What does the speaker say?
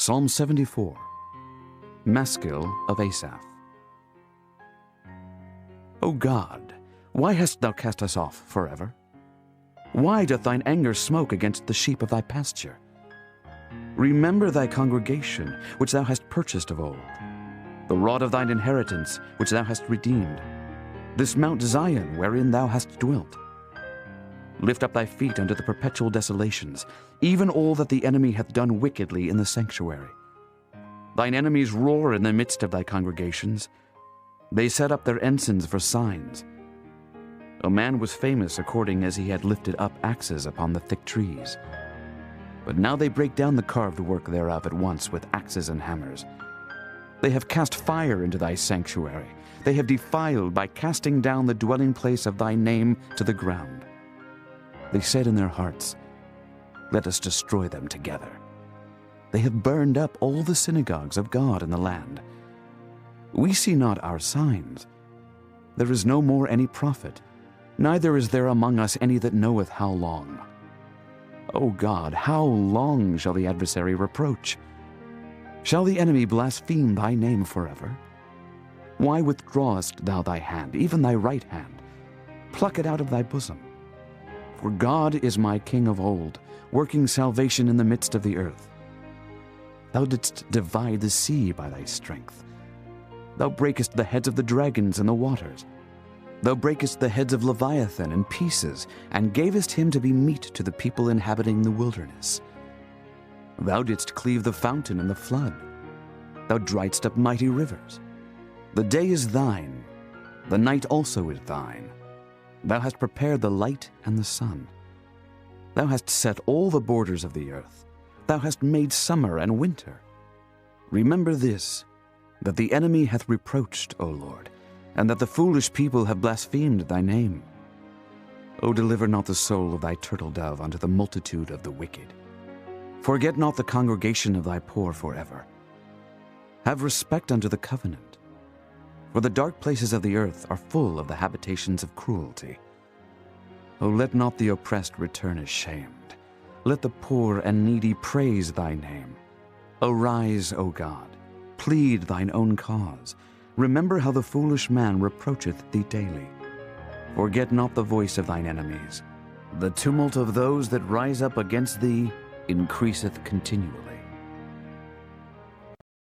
Psalm 74, Maskil of Asaph. O God, why hast thou cast us off forever? Why doth thine anger smoke against the sheep of thy pasture? Remember thy congregation, which thou hast purchased of old, the rod of thine inheritance, which thou hast redeemed, this Mount Zion, wherein thou hast dwelt. Lift up thy feet unto the perpetual desolations, even all that the enemy hath done wickedly in the sanctuary. Thine enemies roar in the midst of thy congregations. They set up their ensigns for signs. A man was famous according as he had lifted up axes upon the thick trees. But now they break down the carved work thereof at once with axes and hammers. They have cast fire into thy sanctuary. They have defiled by casting down the dwelling place of thy name to the ground. They said in their hearts, Let us destroy them together. They have burned up all the synagogues of God in the land. We see not our signs. There is no more any prophet, neither is there among us any that knoweth how long. O God, how long shall the adversary reproach? Shall the enemy blaspheme thy name forever? Why withdrawest thou thy hand, even thy right hand? Pluck it out of thy bosom. For God is my King of old, working salvation in the midst of the earth. Thou didst divide the sea by thy strength. Thou breakest the heads of the dragons in the waters. Thou breakest the heads of Leviathan in pieces, and gavest him to be meat to the people inhabiting the wilderness. Thou didst cleave the fountain and the flood. Thou driedst up mighty rivers. The day is thine, the night also is thine. Thou hast prepared the light and the sun. Thou hast set all the borders of the earth. Thou hast made summer and winter. Remember this, that the enemy hath reproached, O Lord, and that the foolish people have blasphemed thy name. O deliver not the soul of thy turtle dove unto the multitude of the wicked. Forget not the congregation of thy poor forever. Have respect unto the covenant. For the dark places of the earth are full of the habitations of cruelty. O let not the oppressed return ashamed. Let the poor and needy praise thy name. Arise, O God, plead thine own cause. Remember how the foolish man reproacheth thee daily. Forget not the voice of thine enemies. The tumult of those that rise up against thee increaseth continually.